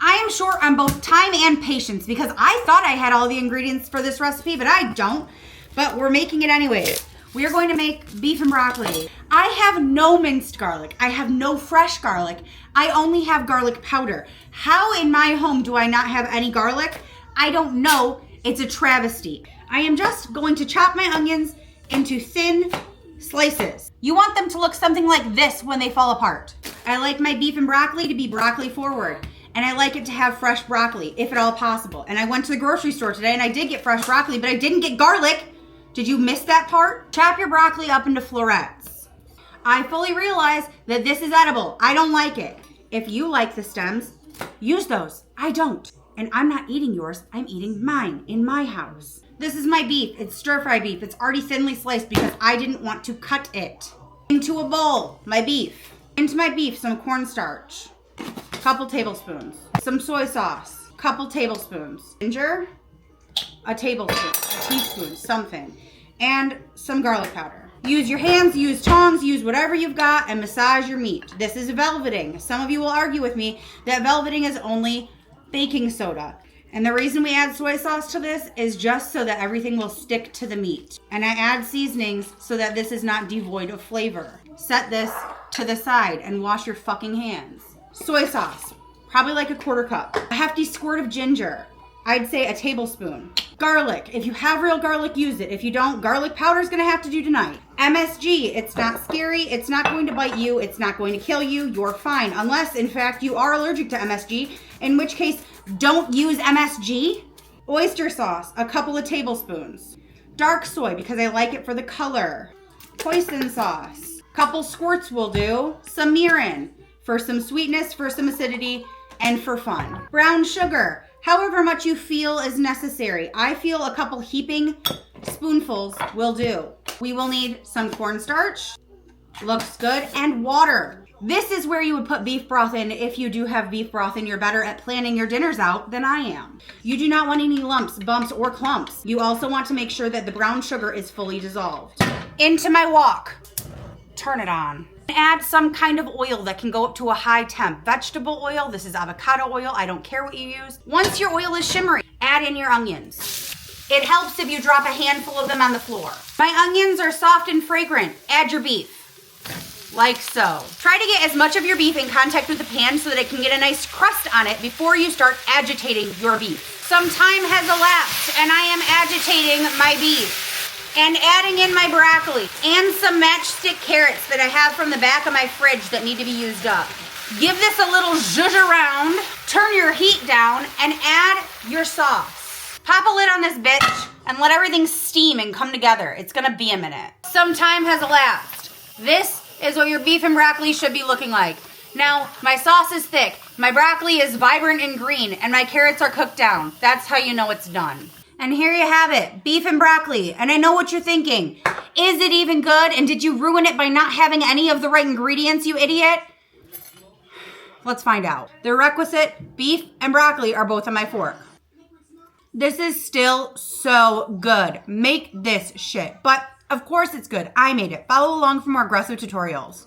I am short on both time and patience because I thought I had all the ingredients for this recipe, but I don't. But we're making it anyway. We are going to make beef and broccoli. I have no minced garlic. I have no fresh garlic. I only have garlic powder. How in my home do I not have any garlic? I don't know. It's a travesty. I am just going to chop my onions into thin slices. You want them to look something like this when they fall apart. I like my beef and broccoli to be broccoli forward. And I like it to have fresh broccoli, if at all possible. And I went to the grocery store today and I did get fresh broccoli, but I didn't get garlic. Did you miss that part? Chop your broccoli up into florets. I fully realize that this is edible. I don't like it. If you like the stems, use those. I don't. And I'm not eating yours. I'm eating mine in my house. This is my beef. It's stir-fry beef. It's already thinly sliced because I didn't want to cut it. Into a bowl, my beef. Into my beef, some cornstarch. Couple tablespoons. Some soy sauce. Couple tablespoons. Ginger. A tablespoon, a teaspoon, something. And some garlic powder. Use your hands, use tongs, use whatever you've got and massage your meat. This is velveting. Some of you will argue with me that velveting is only baking soda. And the reason we add soy sauce to this is just so that everything will stick to the meat. And I add seasonings so that this is not devoid of flavor. Set this to the side and wash your fucking hands. Soy sauce, probably like a quarter cup. A hefty squirt of ginger. I'd say a tablespoon. Garlic. If you have real garlic, use it. If you don't, garlic powder is going to have to do tonight. MSG. It's not scary. It's not going to bite you. It's not going to kill you. You're fine. Unless, in fact, you are allergic to MSG, in which case, don't use MSG. Oyster sauce. A couple of tablespoons. Dark soy, because I like it for the color. Hoisin sauce. Couple squirts will do. Some mirin for some sweetness, for some acidity, and for fun. Brown sugar. However much you feel is necessary. I feel a couple heaping spoonfuls will do. We will need some cornstarch, looks good, and water. This is where you would put beef broth in if you do have beef broth and you're better at planning your dinners out than I am. You do not want any lumps, bumps, or clumps. You also want to make sure that the brown sugar is fully dissolved. Into my wok. Turn it on. Add some kind of oil that can go up to a high temp. Vegetable oil, this is avocado oil, I don't care what you use. Once your oil is shimmery, add in your onions. It helps if you drop a handful of them on the floor. My onions are soft and fragrant. Add your beef, like so. Try to get as much of your beef in contact with the pan so that it can get a nice crust on it before you start agitating your beef. Some time has elapsed and I am agitating my beef. And adding in my broccoli and some matchstick carrots that I have from the back of my fridge that need to be used up. Give this a little zhuzh around, turn your heat down, and add your sauce. Pop a lid on this bitch and let everything steam and come together. It's gonna be a minute. Some time has elapsed. This is what your beef and broccoli should be looking like. Now, my sauce is thick, my broccoli is vibrant and green, and my carrots are cooked down. That's how you know it's done. And here you have it, beef and broccoli. And I know what you're thinking. Is it even good? And did you ruin it by not having any of the right ingredients, you idiot? Let's find out. The requisite beef and broccoli are both on my fork. This is still so good. Make this shit. But of course it's good. I made it. Follow along for more aggressive tutorials.